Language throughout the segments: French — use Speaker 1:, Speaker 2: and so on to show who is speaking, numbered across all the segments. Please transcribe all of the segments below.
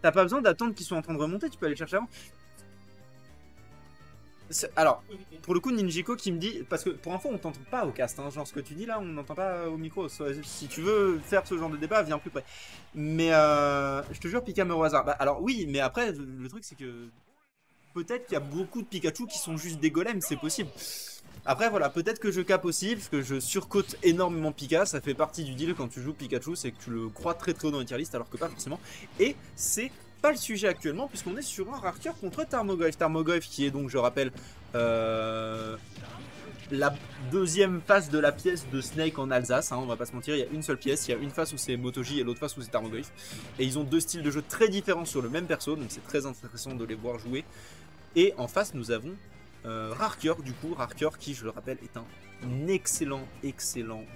Speaker 1: T'as pas besoin d'attendre qu'ils soient en train de remonter, tu peux aller chercher avant. Alors, pour le coup, Ninjiko qui me dit, parce que pour info, on t'entend pas au cast, hein, genre ce que tu dis là, on n'entend pas au micro. Si tu veux faire ce genre de débat, viens plus près. Mais je te jure, Pika au hasard. Bah, alors oui, mais après, le truc c'est que peut-être qu'il y a beaucoup de Pikachu qui sont juste des golems, c'est possible. Après voilà, peut-être que je cap aussi, parce que je surcote énormément Pika, ça fait partie du deal quand tu joues Pikachu, c'est que tu le crois très très haut dans les tier list, alors que pas forcément. Et c'est pas le sujet actuellement, puisqu'on est sur un Rarker contre Tarmogoyf. Tarmogoyf qui est donc, je rappelle, la deuxième face de la pièce de Snake en Alsace, hein, on va pas se mentir, il y a une seule pièce, il y a une face où c'est Motoji et l'autre face où c'est Tarmogoyf. Et ils ont deux styles de jeu très différents sur le même perso, donc c'est très intéressant de les voir jouer. Et en face, nous avons Rarker, du coup, Rarker qui, je le rappelle, est un excellent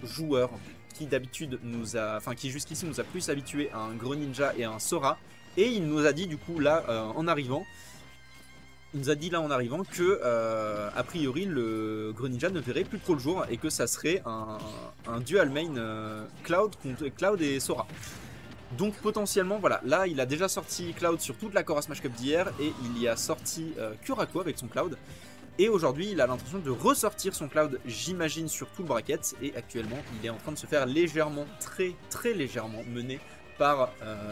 Speaker 1: joueur qui d'habitude nous a, enfin qui jusqu'ici nous a plus habitué à un Greninja et à un Sora. Et il nous a dit du coup là en arrivant, que a priori le Greninja ne verrait plus trop le jour et que ça serait un dual main Cloud contre Cloud et Sora. Donc potentiellement, voilà, là il a déjà sorti Cloud sur toute la Cora Smash Cup d'hier et il y a sorti Kurako avec son Cloud. Et aujourd'hui il a l'intention de ressortir son Cloud, j'imagine, sur tout le bracket. Et actuellement il est en train de se faire légèrement, très légèrement mener par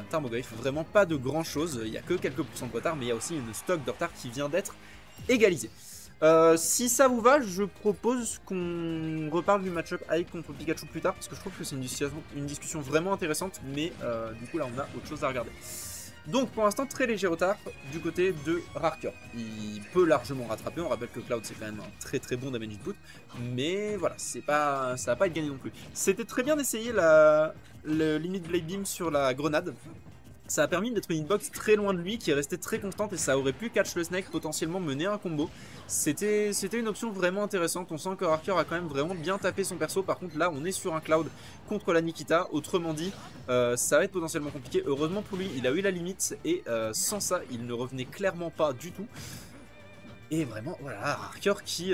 Speaker 1: Tarmogoyf. Vraiment pas de grand chose, il n'y a que quelques pourcents de retard, mais il y a aussi une stock de retard qui vient d'être égalisée. Si ça vous va, je propose qu'on reparle du match-up Ike contre Pikachu plus tard, parce que je trouve que c'est une discussion vraiment intéressante, mais du coup là on a autre chose à regarder. Donc pour l'instant très léger retard du côté de Rarker. Il peut largement rattraper, on rappelle que Cloud c'est quand même un très bon damage input, mais voilà, ça va pas être gagné non plus. C'était très bien d'essayer le limit Blade Beam sur la grenade. Ça a permis d'être une hitbox très loin de lui qui est restée très constante et ça aurait pu catch le Snake, potentiellement mener un combo. C'était une option vraiment intéressante. On sent que Rarker a quand même vraiment bien tapé son perso. Par contre là on est sur un Cloud contre la Nikita. Autrement dit ça va être potentiellement compliqué. Heureusement pour lui il a eu la limite et sans ça il ne revenait clairement pas du tout. Et vraiment, voilà, Rarker qui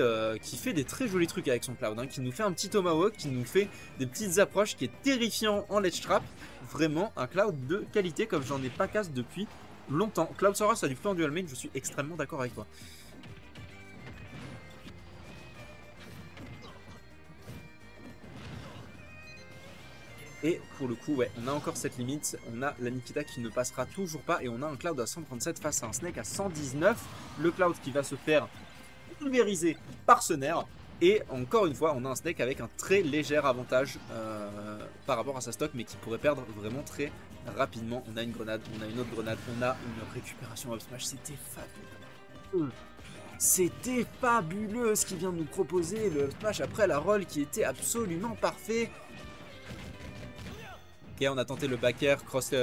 Speaker 1: fait des très jolis trucs avec son Cloud, hein, qui nous fait un petit Tomahawk, qui nous fait des petites approches, qui est terrifiant en ledge trap. Vraiment un Cloud de qualité comme j'en ai pas casse depuis longtemps. Cloud Sora, ça a du fait en dual main, je suis extrêmement d'accord avec toi. Et pour le coup, ouais, on a encore cette limite. On a la Nikita qui ne passera toujours pas. Et on a un Cloud à 137 face à un Snake à 119. Le Cloud qui va se faire pulvériser par ce nerf. Et encore une fois, on a un Snake avec un très léger avantage par rapport à sa stock, mais qui pourrait perdre vraiment très rapidement. On a une grenade, on a une autre grenade, on a une récupération up smash. C'était fabuleux. C'était fabuleux ce qu'il vient de nous proposer. Le smash après la roll qui était absolument parfait. Ok, on a tenté le back air, cross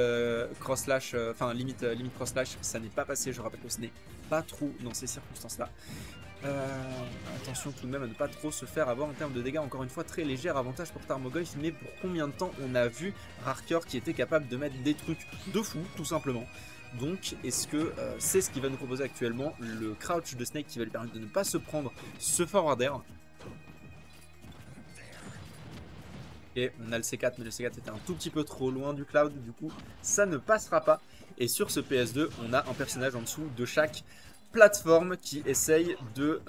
Speaker 1: slash, enfin limite cross slash, ça n'est pas passé. Je rappelle que ce n'est pas trop dans ces circonstances-là. Attention tout de même à ne pas trop se faire avoir en termes de dégâts. Encore une fois, très léger avantage pour Tarmogoyf, mais pour combien de temps on a vu Rarker qui était capable de mettre des trucs de fou, tout simplement. Donc, est-ce que c'est ce qu'il va nous proposer actuellement, le crouch de Snake qui va lui permettre de ne pas se prendre ce forward air. Et on a le C4, mais le C4 était un tout petit peu trop loin du Cloud, du coup ça ne passera pas. Et sur ce PS2, on a un personnage en dessous de chaque plateforme qui essaye de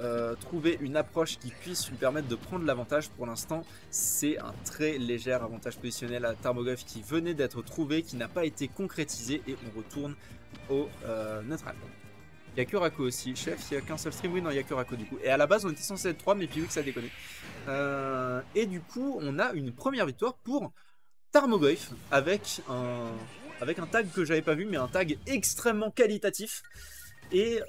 Speaker 1: trouver une approche qui puisse lui permettre de prendre l'avantage. Pour l'instant, c'est un très léger avantage positionnel à Tarmogoyf qui venait d'être trouvé, qui n'a pas été concrétisé, et on retourne au neutral. Il y a Kurako aussi. Chef, il n'y a qu'un seul stream. Oui, non, il y a Kurako du coup. Et à la base, on était censé être 3, mais puis oui que ça a déconné. Et du coup, on a une première victoire pour Tarmogoyf avec un tag que j'avais pas vu, mais un tag extrêmement qualitatif. Et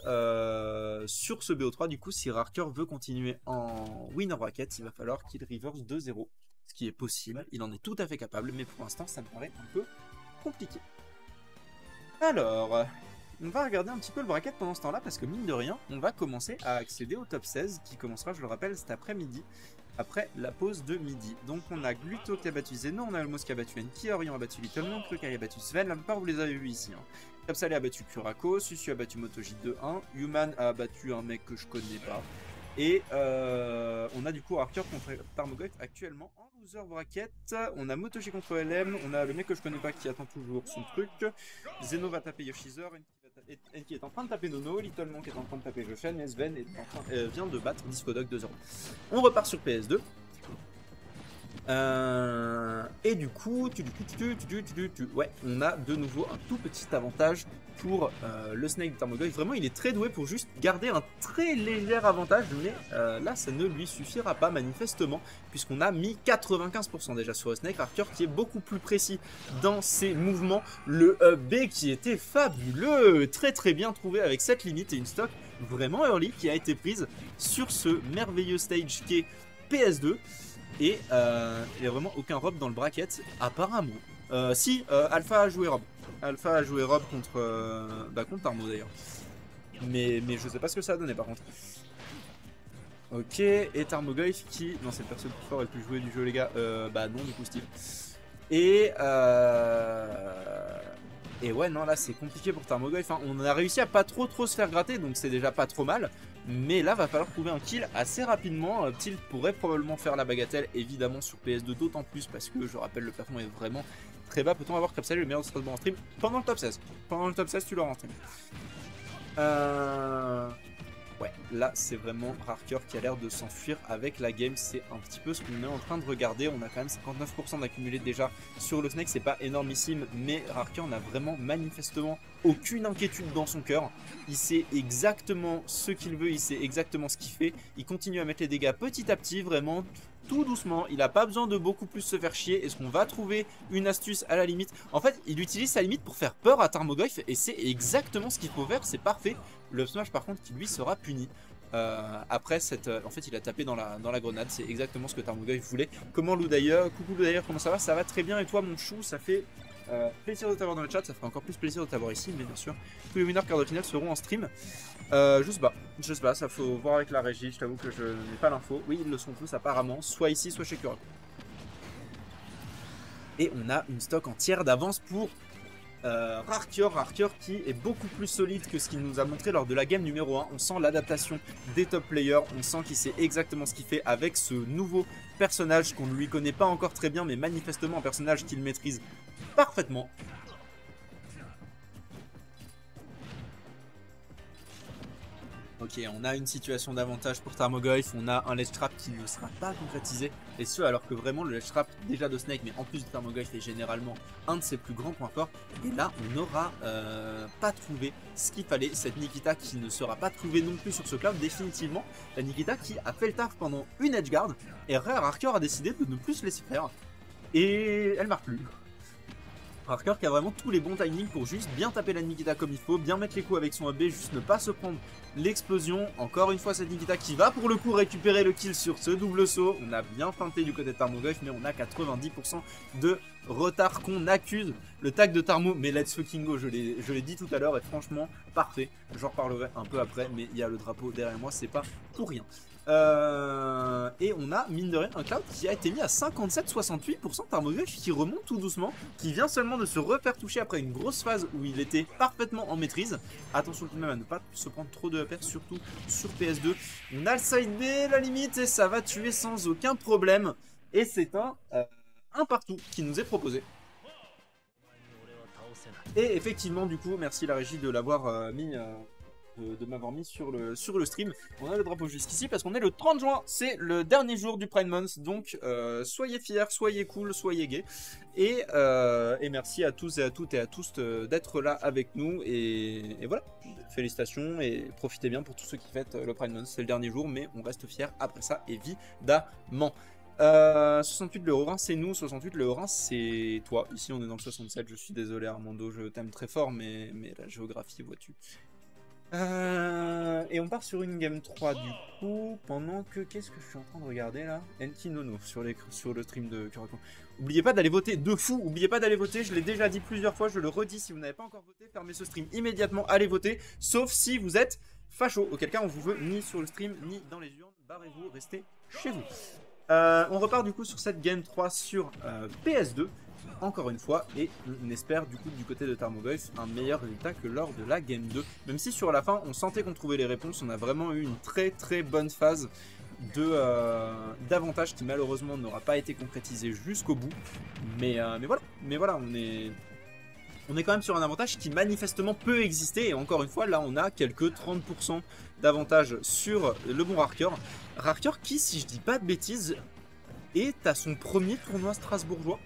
Speaker 1: sur ce BO3, du coup, si Rarker veut continuer en winner bracket, il va falloir qu'il reverse 2-0. Ce qui est possible, il en est tout à fait capable, mais pour l'instant, ça me paraît un peu compliqué. Alors, on va regarder un petit peu le bracket pendant ce temps-là, parce que mine de rien, on va commencer à accéder au top 16, qui commencera, je le rappelle, cet après-midi, après la pause de midi. Donc on a Gluto qui a battu Zeno, on a Almos qui a battu Enki, Orion a battu Little Monk, qui a battu Sven, la plupart vous les avez vus ici. Hein. Capsale a battu Kurako, Susu a battu Motoji 2-1, Human a battu un mec que je connais pas. Et on a du coup Archer contre Tarmogoyf actuellement en loser bracket. On a Motoshi contre LM, on a le mec que je connais pas qui attend toujours son truc. Zeno va taper Yoshizer, Enki est en train de taper Nono, Little Monk est en train de taper Joshen, et Sven vient de battre Discodog 2-0. On repart sur PS2. Et du coup, ouais, on a de nouveau un tout petit avantage pour le Snake de Tarmogoyf. Vraiment, il est très doué pour juste garder un très léger avantage, mais là, ça ne lui suffira pas manifestement, puisqu'on a mis 95% déjà sur le Snake. Archer qui est beaucoup plus précis dans ses mouvements. Le B qui était fabuleux, très bien trouvé avec cette limite et une stock vraiment early qui a été prise sur ce merveilleux stage qui est PS2. Et il n'y a vraiment aucun Rob dans le bracket, apparemment. Si, Alpha a joué Rob. Alpha a joué Rob contre Tarmo d'ailleurs. Mais je sais pas ce que ça a donné par contre. Ok, et Tarmogoyf qui... Non, c'est le perso le plus fort et le plus joué du jeu les gars. Bah non, du coup Steve. Et ouais, non, là c'est compliqué pour Tarmogoyf. Hein. On a réussi à pas trop se faire gratter, donc c'est déjà pas trop mal. Mais là, va falloir trouver un kill assez rapidement. Tilt pourrait probablement faire la bagatelle, évidemment, sur PS2, d'autant plus parce que, je rappelle, le plafond est vraiment très bas. Peut-on avoir Capsule le meilleur de Strasbourg en stream pendant le top 16? Pendant le top 16, tu l'auras en stream. Ouais, là c'est vraiment Archer qui a l'air de s'enfuir avec la game. C'est un petit peu ce qu'on est en train de regarder. On a quand même 59% d'accumulé déjà sur le Snake. C'est pas énormissime, mais Archer n'a vraiment manifestement aucune inquiétude dans son cœur. Il sait exactement ce qu'il veut, il sait exactement ce qu'il fait. Il continue à mettre les dégâts petit à petit, vraiment tout doucement. Il n'a pas besoin de beaucoup plus se faire chier. Est-ce qu'on va trouver une astuce à la limite? En fait, il utilise sa limite pour faire peur à Tarmogoyf et c'est exactement ce qu'il faut faire, c'est parfait. Le up smash par contre qui lui sera puni. Après cette... en fait il a tapé dans la grenade, c'est exactement ce que Tarmogoyf voulait. Comment Lou d'ailleurs? Coucou Lou d'ailleurs, comment ça va? Ça va très bien et toi mon chou? Ça fait plaisir de t'avoir dans le chat, ça ferait encore plus plaisir de t'avoir ici, mais bien sûr tous les winners quart de finale seront en stream. Je sais pas, ça faut voir avec la régie, je t'avoue que je n'ai pas l'info. Oui ils le sont tous apparemment, soit ici soit chez Kurako. Et on a une stock entière d'avance pour Archer qui est beaucoup plus solide que ce qu'il nous a montré lors de la game numéro 1. On sent l'adaptation des top players, on sent qu'il sait exactement ce qu'il fait avec ce nouveau personnage qu'on ne lui connaît pas encore très bien, mais manifestement un personnage qu'il maîtrise parfaitement. Ok, on a une situation d'avantage pour Tarmogoyf, on a un ledge trap qui ne sera pas concrétisé, et ce alors que vraiment le ledge trap déjà de Snake, mais en plus de Tarmogoyf est généralement un de ses plus grands points forts, et là on n'aura pas trouvé ce qu'il fallait, cette Nikita qui ne sera pas trouvée non plus sur ce cloud définitivement, la Nikita qui a fait le taf pendant une edge guard, et Rare Archer a décidé de ne plus se laisser faire, et elle marque plus. Archer qui a vraiment tous les bons timings pour juste bien taper la Nikita comme il faut, bien mettre les coups avec son AB, juste ne pas se prendre l'explosion. Encore une fois cette Nikita qui va pour le coup récupérer le kill sur ce double saut. On a bien feinté du côté de Tarmogoyf, mais on a 90% de retard qu'on accuse. Le tag de Tarmo, mais let's fucking go, je l'ai dit tout à l'heure, et franchement parfait. J'en reparlerai un peu après, mais il y a le drapeau derrière moi, c'est pas pour rien. Et on a mine de rien un cloud qui a été mis à 57-68%. Tarmogoyf qui remonte tout doucement, qui vient seulement de se refaire toucher après une grosse phase où il était parfaitement en maîtrise. Attention tout de même à ne pas se prendre trop de upper, surtout sur PS2. On a le side B, la limite, et ça va tuer sans aucun problème. Et c'est un partout qui nous est proposé. Et effectivement du coup merci la régie de l'avoir mis de m'avoir mis sur le stream. On a le drapeau jusqu'ici parce qu'on est le 30 juin, c'est le dernier jour du Pride Month, donc soyez fiers, soyez cool, soyez gays, et merci à tous et à toutes et à tous d'être là avec nous, et voilà, félicitations et profitez bien pour tous ceux qui fêtent le Pride Month, c'est le dernier jour, mais on reste fiers après ça, évidemment. 68 le Haut-Rhin c'est nous, 68 le Haut-Rhin c'est toi, ici on est dans le 67, je suis désolé Armando, je t'aime très fort, mais la géographie vois-tu. Et on part sur une game 3 du coup, pendant que... Qu'est-ce que je suis en train de regarder là? Enki Nono sur le stream de Kurako. N'oubliez pas d'aller voter, de fou, n'oubliez pas d'aller voter, je l'ai déjà dit plusieurs fois, je le redis, si vous n'avez pas encore voté, fermez ce stream immédiatement, allez voter, sauf si vous êtes facho, auquel cas on vous veut ni sur le stream, ni dans les urnes, barrez-vous, restez chez vous. On repart du coup sur cette game 3 sur PS2. encore une fois, et on espère du coup du côté de Tarmogoyf un meilleur résultat que lors de la Game 2. Même si sur la fin on sentait qu'on trouvait les réponses, on a vraiment eu une très bonne phase d'avantage qui malheureusement n'aura pas été concrétisé jusqu'au bout. Mais voilà, on est quand même sur un avantage qui manifestement peut exister. Et encore une fois, là on a quelques 30% d'avantage sur le bon Rarker. Rarker qui, si je dis pas de bêtises, est à son premier tournoi strasbourgeois.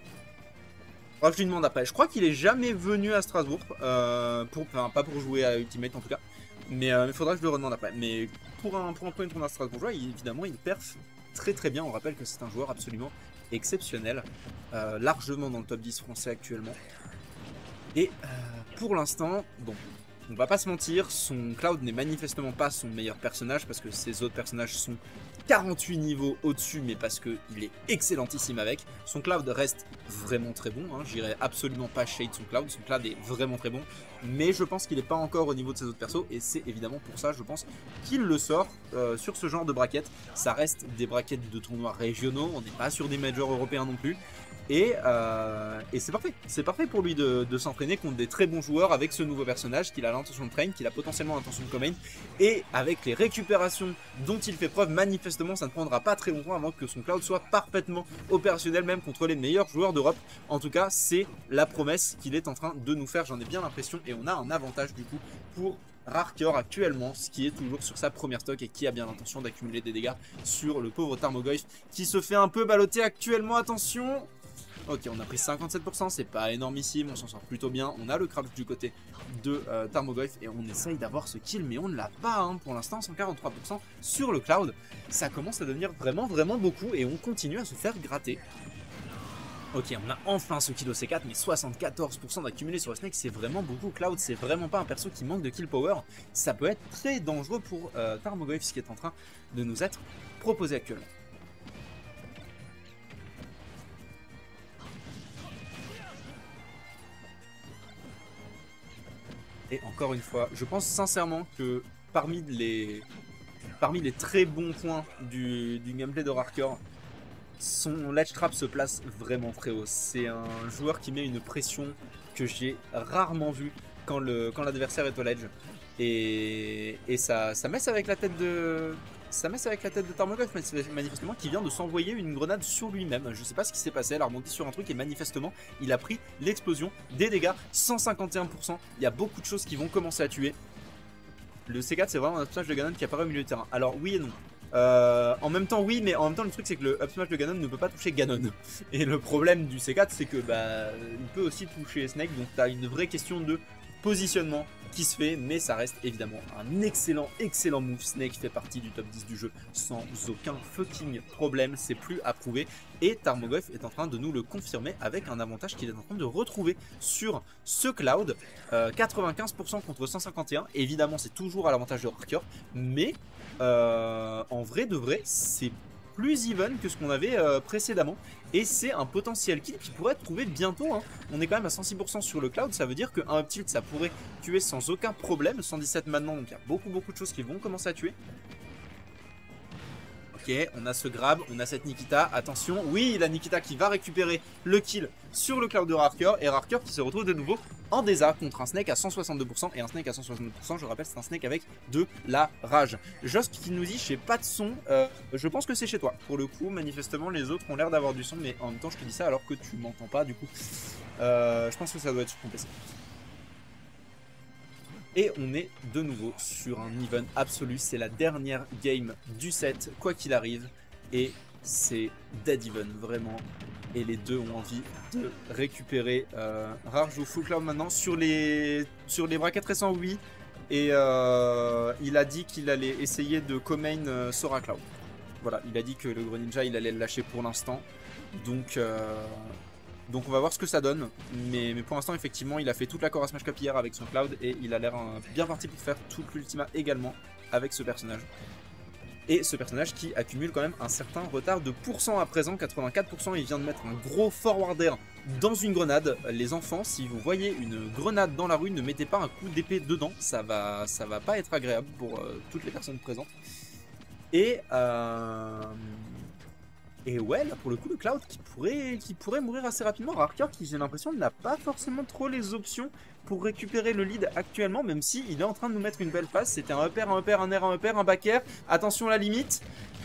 Speaker 1: Bref, je lui demande après. Je crois qu'il est jamais venu à Strasbourg, enfin pas pour jouer à Ultimate en tout cas. Mais il faudra que je le redemande après. Mais pour un premier tournoi strasbourgeois, évidemment, il perf très bien. On rappelle que c'est un joueur absolument exceptionnel, largement dans le top 10 français actuellement. Et pour l'instant, bon, on va pas se mentir, son Cloud n'est manifestement pas son meilleur personnage parce que ses autres personnages sont 48 niveaux au-dessus, mais parce qu'il est excellentissime avec. Son Cloud reste vraiment très bon, hein. J'irai absolument pas shade son Cloud est vraiment très bon, mais je pense qu'il n'est pas encore au niveau de ses autres persos, et c'est évidemment pour ça, je pense, qu'il le sort sur ce genre de bracket. Ça reste des brackets de tournois régionaux, on n'est pas sur des majors européens non plus. Et c'est parfait pour lui de s'entraîner contre des très bons joueurs avec ce nouveau personnage qu'il a l'intention de train, qu'il a potentiellement l'intention de comment. Et avec les récupérations dont il fait preuve, manifestement ça ne prendra pas très longtemps avant que son Cloud soit parfaitement opérationnel, même contre les meilleurs joueurs d'Europe. En tout cas, c'est la promesse qu'il est en train de nous faire, j'en ai bien l'impression. Et on a un avantage du coup pour Rarker actuellement, ce qui est toujours sur sa première stock et qui a bien l'intention d'accumuler des dégâts sur le pauvre Tarmogoyf qui se fait un peu balloter actuellement. Attention! Ok, on a pris 57%, c'est pas énormissime, on s'en sort plutôt bien. On a le crash du côté de Tarmogoyf et on essaye d'avoir ce kill, mais on ne l'a pas hein, pour l'instant, 143% sur le Cloud. Ça commence à devenir vraiment beaucoup et on continue à se faire gratter. Ok, on a enfin ce kill au C4, mais 74% d'accumulé sur le Snake, c'est vraiment beaucoup. Cloud, c'est vraiment pas un perso qui manque de kill power. Ça peut être très dangereux pour Tarmogoyf, ce qui est en train de nous être proposé actuellement. Et encore une fois, je pense sincèrement que parmi les très bons points du gameplay de Rarker, son ledge trap se place vraiment très haut. C'est un joueur qui met une pression que j'ai rarement vue quand l'adversaire est au ledge. Et ça messe avec la tête de... Tarmogoyf, manifestement, qui vient de s'envoyer une grenade sur lui-même. Je sais pas ce qui s'est passé, elle a rebondi sur un truc et manifestement, il a pris l'explosion, des dégâts, 151%. Il y a beaucoup de choses qui vont commencer à tuer. Le C4, c'est vraiment un up smash de Ganon qui apparaît au milieu du terrain. Alors, oui et non. En même temps, oui, mais en même temps, le truc, c'est que le up smash de Ganon ne peut pas toucher Ganon. Et le problème du C4, c'est que il peut aussi toucher Snake, donc tu as une vraie question de positionnement qui se fait, mais ça reste évidemment un excellent move. Snake fait partie du top 10 du jeu sans aucun fucking problème, c'est plus à prouver. Et Tarmogoyf est en train de nous le confirmer avec un avantage qu'il est en train de retrouver sur ce Cloud. 95% contre 151, évidemment c'est toujours à l'avantage de Rarker, mais en vrai de vrai, c'est plus even que ce qu'on avait précédemment. Et c'est un potentiel kill qui pourrait être trouvé bientôt. Hein. On est quand même à 106% sur le Cloud. Ça veut dire qu'un up tilt, ça pourrait tuer sans aucun problème. 117 maintenant, donc il y a beaucoup de choses qui vont commencer à tuer. Ok, on a ce grab, on a cette Nikita, attention, oui, la Nikita qui va récupérer le kill sur le Cloud de Rarker, et Rarker qui se retrouve de nouveau en désa contre un Snake à 162%, et un Snake à 162%, je rappelle, c'est un Snake avec de la rage. Josk qui nous dit, j'ai pas de son, je pense que c'est chez toi. Pour le coup, manifestement, les autres ont l'air d'avoir du son, mais en même temps, je te dis ça alors que tu m'entends pas, du coup. Je pense que ça doit être sur ton PC. Et on est de nouveau sur un even absolu, c'est la dernière game du set, quoi qu'il arrive, et c'est dead even, vraiment. Et les deux ont envie de récupérer. Rar joue full Cloud maintenant sur les brackets récents, oui. Et il a dit qu'il allait essayer de co-main Sora Cloud. Voilà, il a dit que le Greninja il allait le lâcher pour l'instant. Donc on va voir ce que ça donne, mais pour l'instant effectivement il a fait toute la Core Smash Cup hier avec son Cloud et il a l'air bien parti pour faire toute l'Ultima également avec ce personnage. Et ce personnage qui accumule quand même un certain retard de pourcent à présent, 84%, il vient de mettre un gros forwarder dans une grenade. Les enfants, si vous voyez une grenade dans la rue, ne mettez pas un coup d'épée dedans, ça va pas être agréable pour toutes les personnes présentes. Et Et ouais, là pour le coup, le Cloud qui pourrait mourir assez rapidement. Rarker qui, j'ai l'impression, n'a pas forcément trop les options pour récupérer le lead actuellement, même si il est en train de nous mettre une belle phase. C'était un upper, un upper, un air, un upper, un back air. Attention la limite.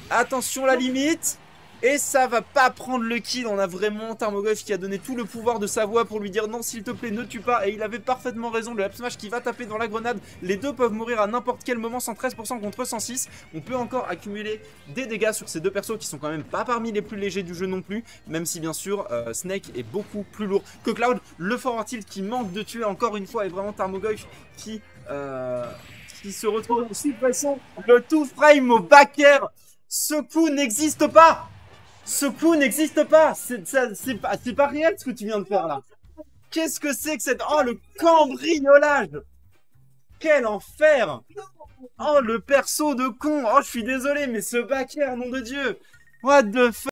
Speaker 1: Attention la limite. Et ça va pas prendre le kill. On a vraiment Tarmogoyf qui a donné tout le pouvoir de sa voix pour lui dire non, s'il te plaît, ne tue pas. Et il avait parfaitement raison. Le up smash qui va taper dans la grenade. Les deux peuvent mourir à n'importe quel moment. 113% contre 106. On peut encore accumuler des dégâts sur ces deux persos qui sont quand même pas parmi les plus légers du jeu non plus. Même si bien sûr Snake est beaucoup plus lourd que Cloud. Le forward tilt qui manque de tuer encore une fois. Et vraiment Tarmogoyf qui se retrouve en suppression. Le two frame au back air. Ce coup n'existe pas. Ce coup n'existe pas. C'est pas réel ce que tu viens de faire là. Qu'est-ce que c'est que cette... Oh, le cambriolage. Quel enfer. Oh, le perso de con. Oh, je suis désolé, mais ce back air, nom de Dieu. What the fuck.